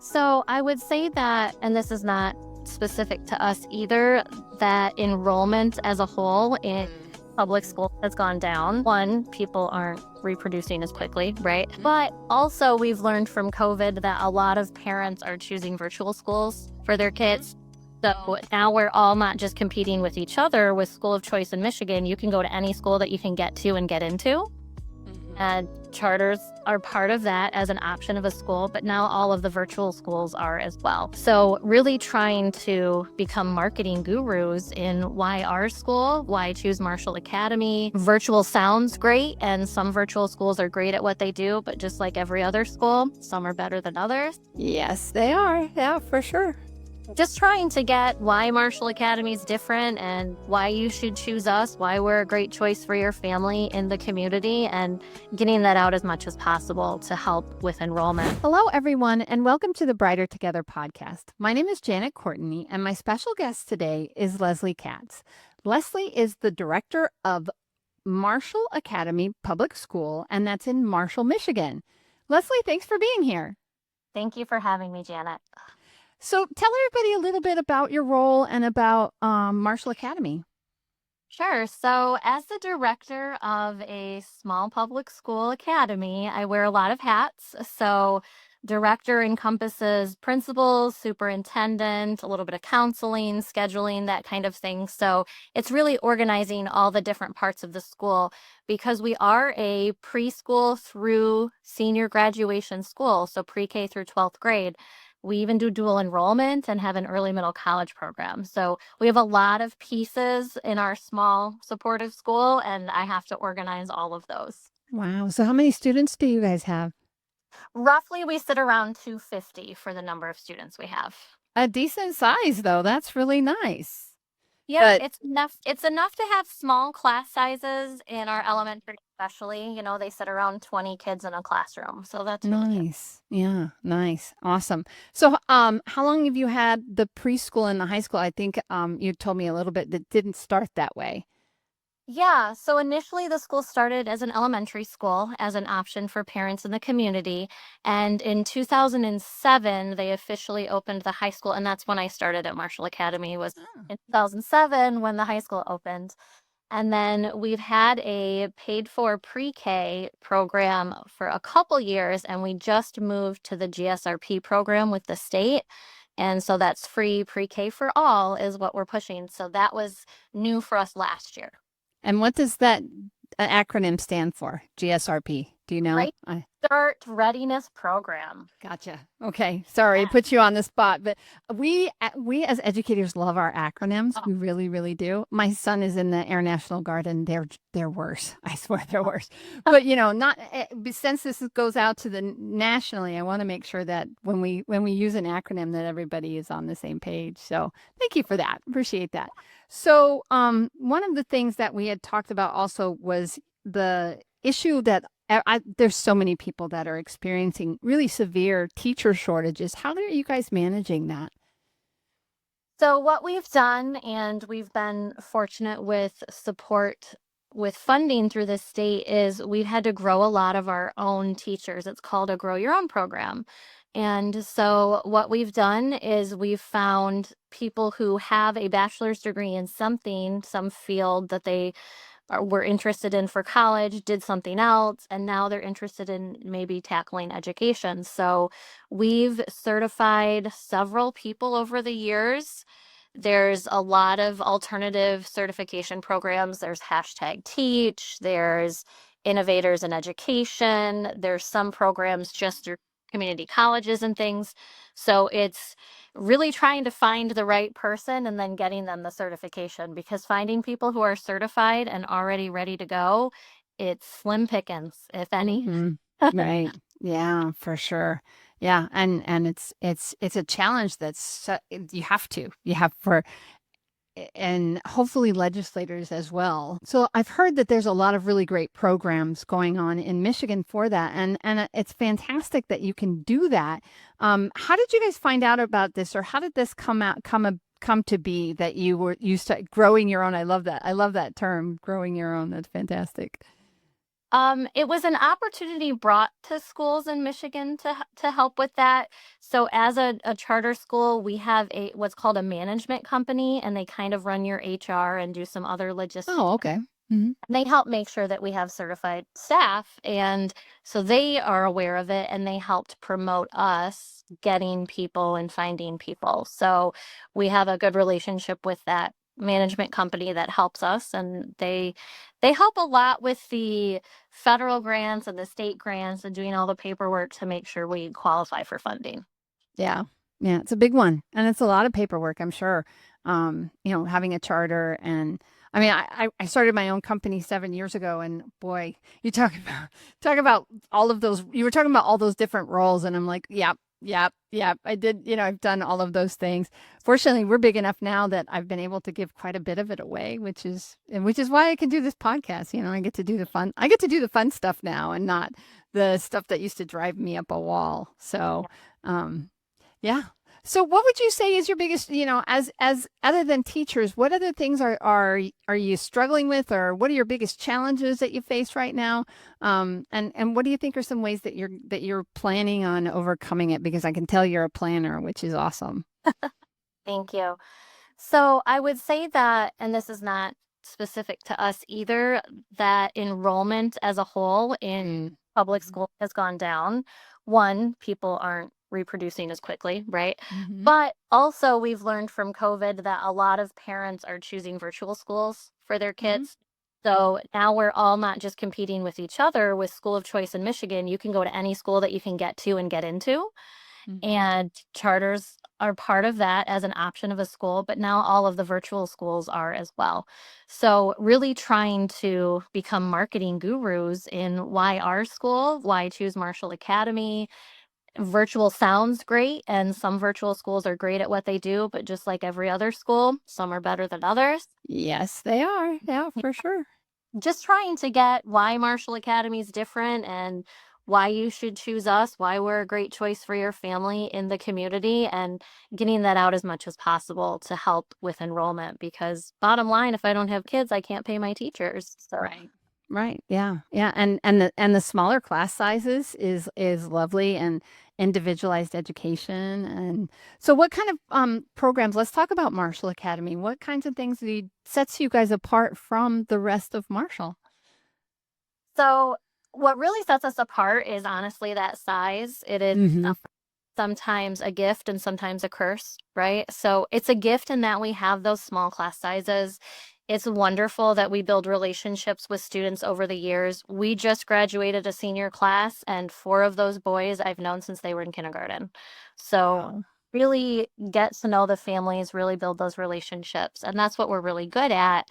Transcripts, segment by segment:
So I would say that, and this is not specific to us either, that enrollment as a whole in public school has gone down. One, people aren't reproducing as quickly, right? But also we've learned from COVID that a lot of parents are choosing virtual schools for their kids. So now we're all not just competing with each other with school of choice in Michigan. You can go to any school that you can get to and get into. And charters are part of that as an option of a school, but now all of the virtual schools are as well. So really trying to become marketing gurus in why our school, why choose Marshall Academy. Virtual sounds great, and some virtual schools are great at what they do, but just like every other school, some are better than others. Yes, they are. Yeah, for sure. Just trying to get why Marshall Academy is different and why you should choose us, why we're a great choice for your family in the community, and getting that out as much as possible to help with enrollment. Hello, everyone, and welcome to the Brighter Together podcast. My name is Janet Courtney, and my special guest today is Lezlie Katz. Lezlie is the director of Marshall Academy Public School, and that's in Marshall, Michigan. Lezlie, thanks for being here. Thank you for having me, Janet. So tell everybody a little bit about your role and about Marshall Academy. Sure. So as the director of a small public school academy, I wear a lot of hats. So director encompasses principals, superintendent, a little bit of counseling, scheduling, that kind of thing. So it's really organizing all the different parts of the school because we are a preschool through senior graduation school, so pre-K through 12th grade. We even do dual enrollment and have an early middle college program. So we have a lot of pieces in our small supportive school, and I have to organize all of those. Wow. So how many students do you guys have? Roughly, we sit around 250 for the number of students we have. A decent size, though. That's really nice. Yeah, But it's enough to have small class sizes in our elementary, especially. They sit around 20 kids in a classroom. So that's really good. nice. Yeah, nice. Awesome. So, how long have you had the preschool and the high school? I think you told me a little bit that didn't start that way. Yeah, so initially the school started as an elementary school as an option for parents in the community. And in 2007, they officially opened the high school. And that's when I started at Marshall Academy, was Oh. in 2007 when the high school opened. And then we've had a paid for pre-K program for a couple years, and we just moved to the GSRP program with the state. And so that's free pre-K for all is what we're pushing. So that was new for us last year. And what does that acronym stand for? GSRP. Do you know? Right Start Readiness Program. Gotcha. Okay. Sorry, Yeah. to put you on the spot, but we as educators love our acronyms. Oh. We really, really do. My son is in the Air National Guard, and they're worse. I swear they're worse. But not since this goes out to the nationally, I want to make sure that when we use an acronym that everybody is on the same page. So thank you for that. Appreciate that. So one of the things that we had talked about also was the issue that there's so many people that are experiencing really severe teacher shortages. How are you guys managing that? So what we've done, and we've been fortunate with support with funding through the state, is we've had to grow a lot of our own teachers. It's called a Grow Your Own program. And so what we've done is we've found people who have a bachelor's degree in something, some field that they were interested in for college, did something else, and now they're interested in maybe tackling education. So we've certified several people over the years. There's a lot of alternative certification programs. There's #Teach, there's Innovators in Education, there's some programs just through community colleges and things. So it's really trying to find the right person and then getting them the certification, because finding people who are certified and already ready to go, it's slim pickings, if any. Right. Yeah, for sure. Yeah, and it's a challenge that's you have for and hopefully legislators as well. So I've heard that there's a lot of really great programs going on in Michigan for that, and it's fantastic that you can do that. How did you guys find out about this, or how did this come to be that you start growing your own? I love that. I love that term, growing your own. That's fantastic. It was an opportunity brought to schools in Michigan to help with that. So as a charter school, we have a what's called a management company, and they kind of run your HR and do some other Oh, logistics. okay. Mhm. They help make sure that we have certified staff, and so they are aware of it, and they helped promote us getting people and finding people. So we have a good relationship with that management company that helps us, and they help a lot with the federal grants and the state grants and doing all the paperwork to make sure we qualify for funding. Yeah. Yeah, it's a big one, and it's a lot of paperwork, I'm sure. Having a charter and I mean, I started my own company 7 years ago, and boy, you talk about all of those you were talking about all those different roles, and I'm like, "Yep, yep, yep." I did, I've done all of those things. Fortunately, we're big enough now that I've been able to give quite a bit of it away, which is why I can do this podcast. I get to do the fun stuff now and not the stuff that used to drive me up a wall. So, um yeah. So what would you say is your biggest, as other than teachers, what other things are you struggling with, or what are your biggest challenges that you face right now? And what do you think are some ways that you're planning on overcoming it? Because I can tell you're a planner, which is awesome. Thank you. So I would say that, and this is not specific to us either, that enrollment as a whole in Mm. public school has gone down. One, people aren't reproducing as quickly, right? Mm-hmm. But also, we've learned from COVID that a lot of parents are choosing virtual schools for their Mm-hmm. kids. So now we're all not just competing with each other with school of choice in Michigan. You can go to any school that you can get to and get into. Mm-hmm. And charters are part of that as an option of a school, but now all of the virtual schools are as well. So, really trying to become marketing gurus in why our school, why choose Marshall Academy. Virtual sounds great, and some virtual schools are great at what they do, but just like every other school, some are better than others. Yes, they are. Yeah, for sure. Just trying to get why Marshall Academy is different and why you should choose us, why we're a great choice for your family in the community, and getting that out as much as possible to help with enrollment. Because bottom line, if I don't have kids, I can't pay my teachers. So, Right. Right. Yeah. Yeah. And the smaller class sizes is lovely, and individualized education. And so what kind of programs, let's talk about Marshall Academy. What kinds of things sets you guys apart from the rest of Marshall? so what really sets us apart is honestly that size. It is Mm-hmm. sometimes a gift and sometimes a curse, right? So it's a gift in that we have those small class sizes. It's wonderful that we build relationships with students over the years. We just graduated a senior class, and four of those boys I've known since they were in kindergarten. So Wow. really get to know the families, really build those relationships. And that's what we're really good at.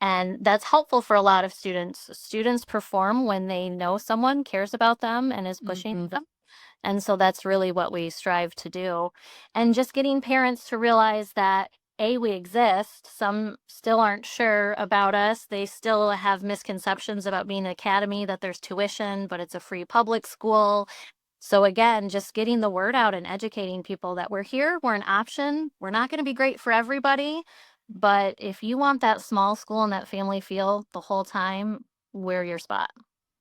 And that's helpful for a lot of students. Students perform when they know someone cares about them and is pushing Mm-hmm. them. And so that's really what we strive to do. And just getting parents to realize that A, we exist. Some still aren't sure about us. They still have misconceptions about being an academy, that there's tuition, but it's a free public school. So again, just getting the word out and educating people that we're here, we're an option. We're not going to be great for everybody, but if you want that small school and that family feel the whole time, we're your spot.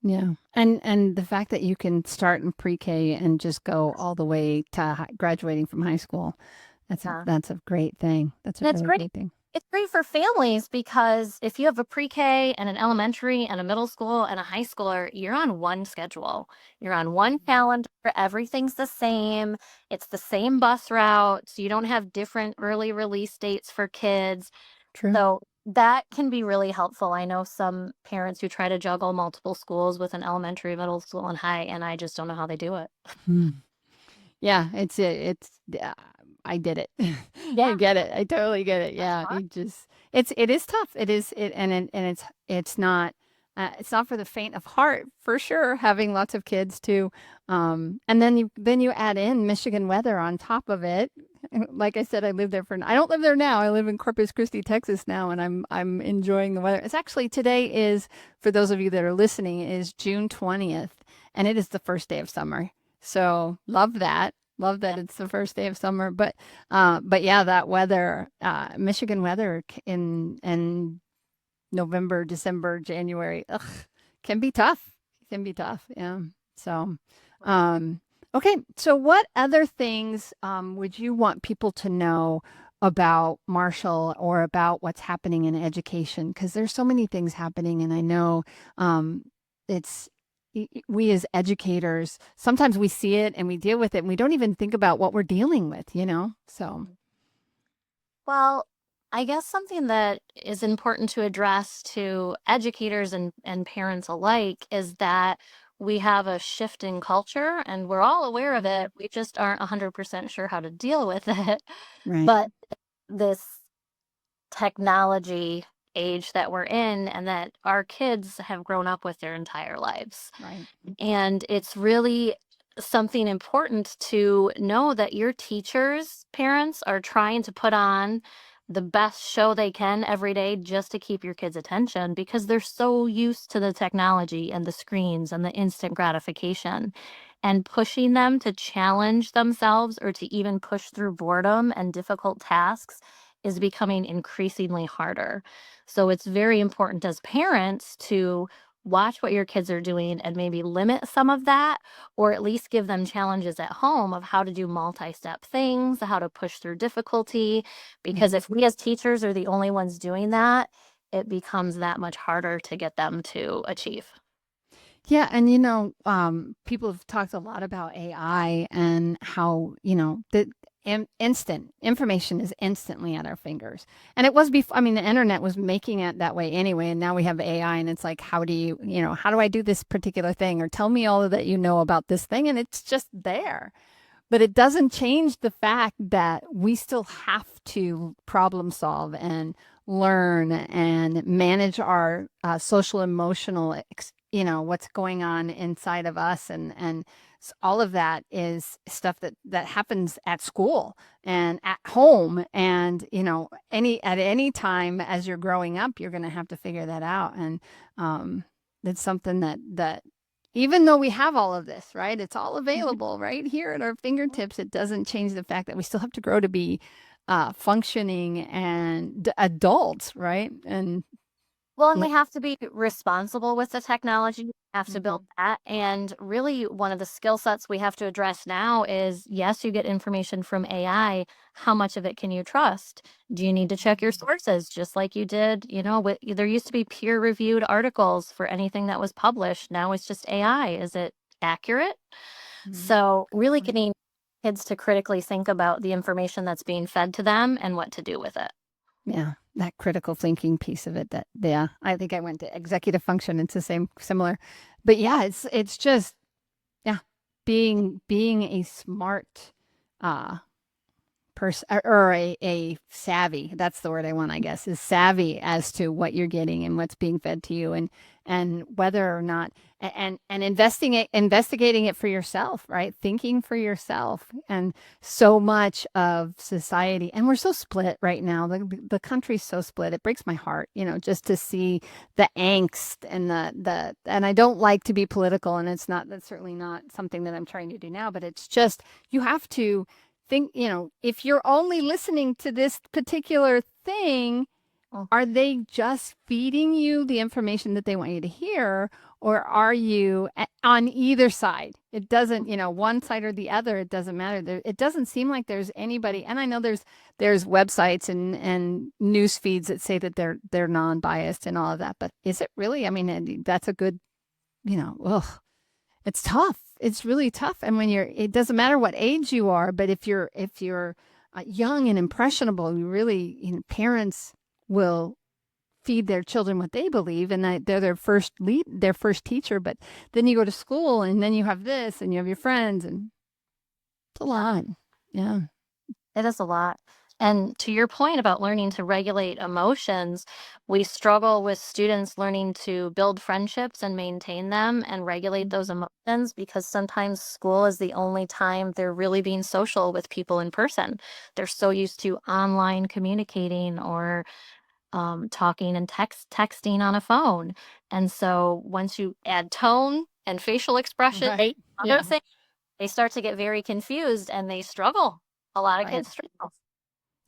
Yeah. And the fact that you can start in pre-K and just go all the way to graduating from high school, that's a Yeah. that's a great thing. That's a And it's really great. great thing. It's great for families because if you have a pre-K and an elementary and a middle school and a high schooler, you're on one schedule. You're on one calendar. Everything's the same. It's the same bus route. So you don't have different early release dates for kids. True. So that can be really helpful. I know some parents who try to juggle multiple schools with an elementary, middle school, and high, and I just don't know how they do it. Hmm. Yeah, I did it. I Yeah, get it. I totally get it. that's Yeah, hard. it is tough. It is it and it's not for the faint of heart, for sure, having lots of kids too. And then you add in Michigan weather on top of it. Like I said, I don't live there now. I live in Corpus Christi, Texas now, and I'm enjoying the weather. It's actually today is, for those of you that are listening, is June 20th, and it is the first day of summer. So love that. Love that it's the first day of summer. But yeah, that weather, Michigan weather in November, December, January, ugh, can be tough. can be tough. Yeah. So, um, okay. So, what other things would you want people to know about Marshall or about what's happening in education? Because there's so many things happening, and I know um, it's we as educators sometimes we see it and we deal with it, and we don't even think about what we're dealing with. So Well, I guess something that is important to address to educators and parents alike is that we have a shift in culture and we're all aware of it. We just aren't 100% sure how to deal with it. right, But this technology age that we're in and that our kids have grown up with their entire lives. right. And it's really something important to know that your teachers, parents, are trying to put on the best show they can every day just to keep your kids' attention because they're so used to the technology and the screens and the instant gratification. And pushing them to challenge themselves or to even push through boredom and difficult tasks is becoming increasingly harder. So it's very important as parents to watch what your kids are doing and maybe limit some of that, or at least give them challenges at home of how to do multi-step things, how to push through difficulty. Because if we as teachers are the only ones doing that, it becomes that much harder to get them to achieve. Yeah, and people have talked a lot about AI and how, the instant information is instantly at our fingers. And it was before, I mean, the internet was making it that way anyway, and now we have AI and it's like, how do I do this particular thing? Or tell me all that you know about this thing, and it's just there. But it doesn't change the fact that we still have to problem solve and learn and manage our social emotional what's going on inside of us, and all of that is stuff that happens at school and at home, and any time as you're growing up you're going to have to figure that out. And it's something that even though we have all of this, right? It's all available right here at our fingertips. It doesn't change the fact that we still have to grow to be functioning and adults, right? And Well, and we like, have to be responsible with the technology. We have to build mhm, that. And really, one of the skill sets we have to address now is yes, you get information from AI. How much of it can you trust? Do you need to check your sources just like you did? There used to be peer reviewed articles for anything that was published. Now it's just AI. Is it accurate? mhm, So, really getting kids to critically think about the information that's being fed to them and what to do with it. yeah, that critical thinking piece of it. That yeah, I think I went to executive function. It's the same, similar, but yeah, it's just yeah, being a smart uh person, or a savvy, that's the word I want, I guess, is savvy as to what you're getting and what's being fed to you, and whether or not, and investigating it for yourself, right? Thinking for yourself. And so much of society, and we're so split right now, the country's so split, it breaks my heart, just to see the angst and and I don't like to be political, and that's certainly not something that I'm trying to do now, but it's just, you have to think, if you're only listening to this particular thing, are they just feeding you the information that they want you to hear? Or are you on either side? It doesn't, one side or the other, it doesn't matter. It doesn't seem like there's anybody. And I know there's websites and news feeds that say that they're non-biased and all of that, but is it really? I mean, that's a good, ugh, it's tough. It's really tough. And it doesn't matter what age you are, but if you're young and impressionable, you really, parents will feed their children what they believe, and that they're their first teacher. But then you go to school, and then you have this, and you have your friends, and it's a lot. Yeah. It is a lot. And to your point about learning to regulate emotions, we struggle with students learning to build friendships and maintain them and regulate those emotions because sometimes school is the only time they're really being social with people in person. They're so used to online communicating or talking and texting on a phone. And so once you add tone and facial expression, Right. other Yeah. things, they start to get very confused and they struggle. A lot of Right. kids struggle.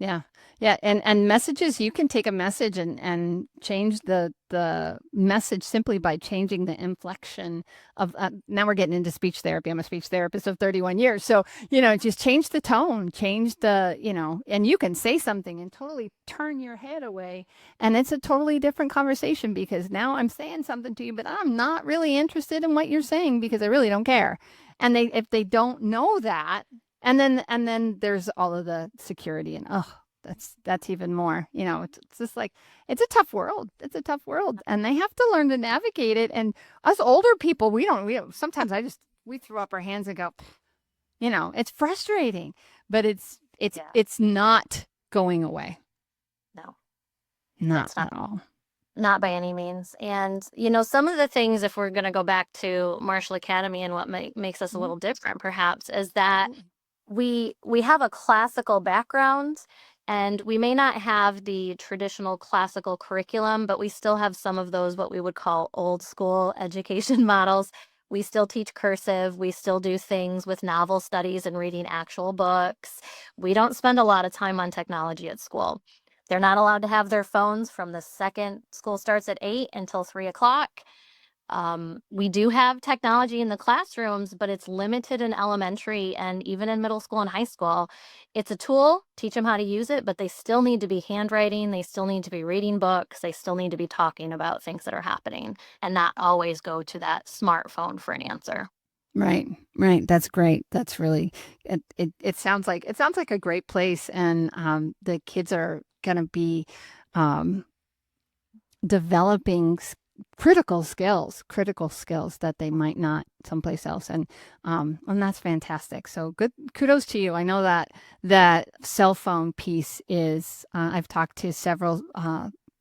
Yeah. Yeah. And messages, you can take a message and change the message simply by changing the inflection of now we're getting into speech therapy. I'm a speech therapist of 31 years. So, just change the tone, change and you can say something and totally turn your head away. And it's a totally different conversation because now I'm saying something to you, but I'm not really interested in what you're saying because I really don't care. And if they don't know that, and then there's all of the security and that's even more. It's just like it's a tough world. It's a tough world, and they have to learn to navigate it. And us older people, we don't sometimes we throw up our hands and go, it's frustrating, but Yeah. it's not going away. No, Not it's not. at all. Not by any means. And, some of the things, if we're going to go back to Marshall Academy and what makes us a Mhm. little different, perhaps, is that Absolutely. we have a classical background, and we may not have the traditional classical curriculum, but we still have some of those what we would call old school education models. We still teach cursive. We still do things with novel studies and reading actual books. We don't spend a lot of time on technology at school. They're not allowed to have their phones from the second school starts at 8 until 3 o'clock. We do have technology in the classrooms, but it's limited in elementary and even in middle school and high school. It's a tool, teach them how to use it, but they still need to be handwriting. They still need to be reading books. They still need to be talking about things that are happening and not always go to that smartphone for an answer. Right, right. That's great. That's really it sounds like a great place, and the kids are gonna be um, developing critical skills that they might not someplace else, and that's fantastic. So good, kudos to you. I know that cell phone piece is. I've talked to several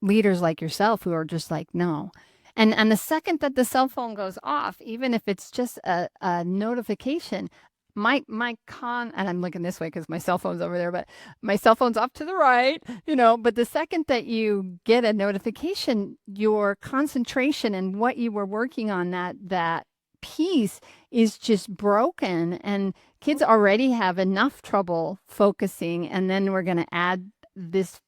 leaders like yourself who are just like no. And the second that the cell phone goes off, even if it's just a notification, and I'm looking this way because my cell phone's over there, but my cell phone's off to the right, but the second that you get a notification, your concentration and what you were working on, that piece is just broken, and kids already have enough trouble focusing, and then we're going to add this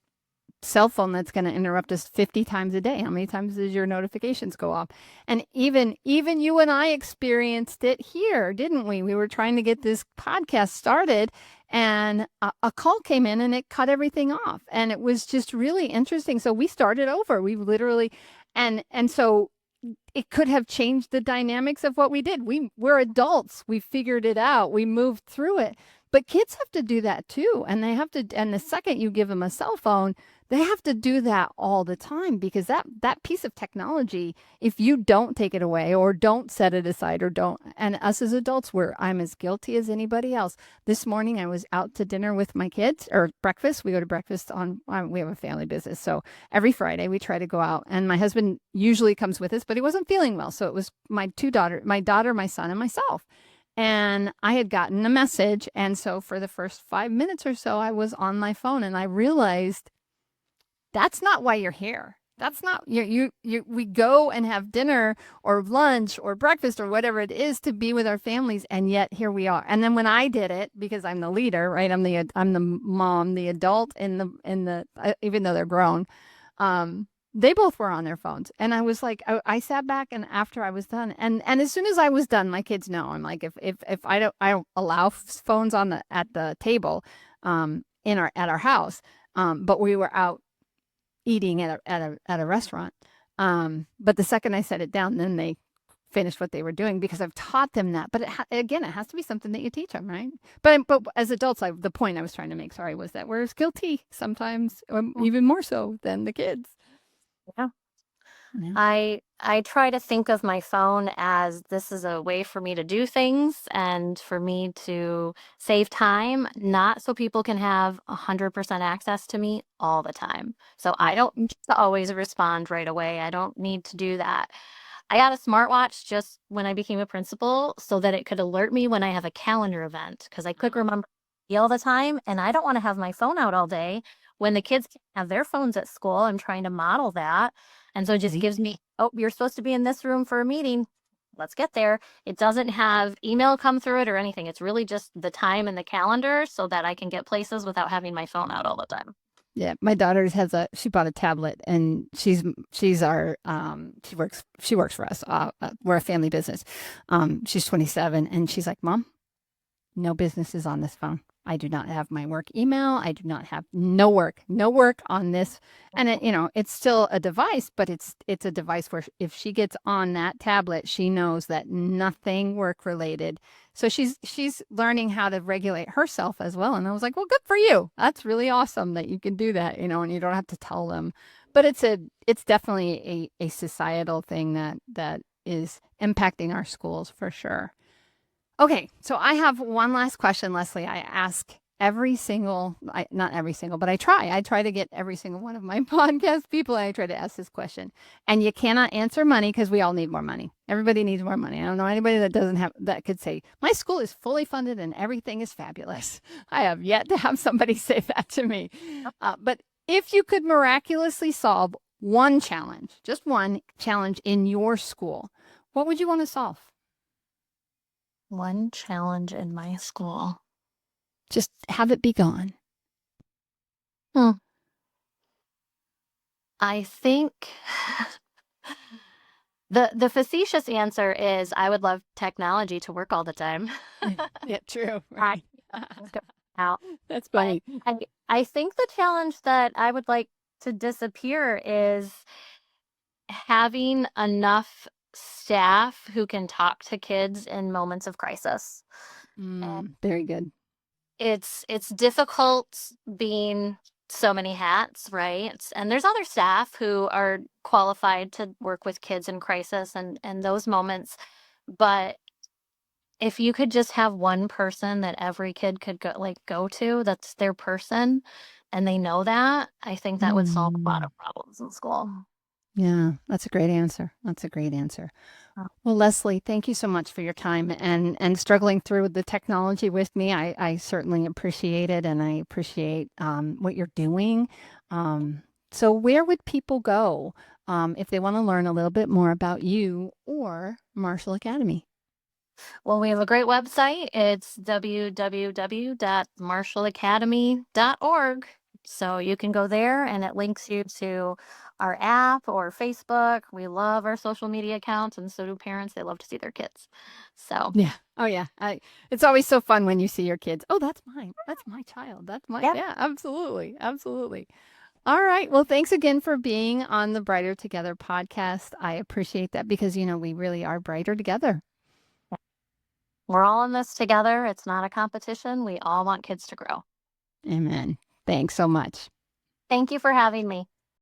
cell phone that's going to interrupt us 50 times a day. How many times does your notifications go off? And even you and I experienced it here, didn't we? We were trying to get this podcast started, and a call came in and it cut everything off. And it was just really interesting. So we started over. We literally and so it could have changed the dynamics of what we did. We're adults. We figured it out. We moved through it. But kids have to do that too. And they have to, and the second you give them a cell phone, they have to do that all the time, because that piece of technology, if you don't take it away or don't set it aside or don't, and us as adults, I'm as guilty as anybody else. This morning I was out to dinner with my kids, or breakfast. We go to breakfast we have a family business. So every Friday we try to go out, and my husband usually comes with us, but he wasn't feeling well. So it was my daughter, my son, and myself. And I had gotten a message. And so for the first 5 minutes or so, I was on my phone, and I realized that's not why you're here. That's not we go and have dinner or lunch or breakfast or whatever it is to be with our families, and yet here we are. And then when I did it, because I'm the leader, right? I'm the mom, the adult in the even though they're grown, they both were on their phones. And I was like, I sat back, and after I was done, and as soon as I was done, my kids know. I'm like, if I don't allow phones at the table, at our house, but we were out eating at a restaurant. But the second I set it down, then they finished what they were doing, because I've taught them that. But again, it has to be something that you teach them, right? But as adults, the point I was trying to make, sorry, was that we're guilty sometimes, even more so than the kids. Yeah. Yeah. I try to think of my phone as this is a way for me to do things and for me to save time, not so people can have 100% access to me all the time. So I don't need to always respond right away. I don't need to do that. I got a smartwatch just when I became a principal so that it could alert me when I have a calendar event, because I could remember all the time, and I don't want to have my phone out all day when the kids can't have their phones at school. I'm trying to model that. And so it just gives me, oh, you're supposed to be in this room for a meeting. let's get there. It doesn't have email come through it or anything. It's really just the time and the calendar so that I can get places without having my phone out all the time. Yeah, my daughter she bought a tablet and she's our she works for us. We're a family business. She's 27 and she's like, "Mom, no business is on this phone. I do not have my work email. I do not have no work on this." And it's still a device, but it's a device where if she gets on that tablet, she knows that nothing work related. So she's learning how to regulate herself as well. And I was like, well, good for you. That's really awesome that you can do that, and you don't have to tell them. But it's definitely a societal thing that is impacting our schools for sure. Okay, so I have one last question, Lezlie. I ask not every single, but I try. I try to get every single one of my podcast people. I try to ask this question, and you cannot answer money because we all need more money. Everybody needs more money. I don't know anybody that could say my school is fully funded and everything is fabulous. I have yet to have somebody say that to me. But if you could miraculously solve one challenge, just one challenge in your school, what would you want to solve? One challenge in my school. Just have it be gone. Hmm. I think the facetious answer is I would love technology to work all the time. Yeah, true. I Right. out. That's But funny. I think the challenge that I would like to disappear is having enough staff who can talk to kids in moments of crisis. And Very good. it's difficult being so many hats, right? And there's other staff who are qualified to work with kids in crisis and those moments. But if you could just have one person that every kid could go to, that's their person, and they know that, I think that would solve a lot Mm. of problems in school. Yeah, that's a great answer. That's a great answer. Oh, Well, Lezlie, thank you so much for your time and struggling through the technology with me. I certainly appreciate it, and I appreciate what you're doing. So, where would people go if they want to learn a little bit more about you or Marshall Academy? well, we have a great website. It's www.marshallacademy.org. So you can go there and it links you to our app or Facebook. We love our social media accounts and so do parents. They love to see their kids. So, Yeah. Oh, yeah. It's always so fun when you see your kids. Oh, that's mine. That's my child. That's my, yeah. yeah, absolutely. Absolutely. All right. Well, thanks again for being on the Brighter Together podcast. I appreciate that because, we really are brighter together. We're all in this together. It's not a competition. We all want kids to grow. Amen. Thanks so much. Thank you for having me.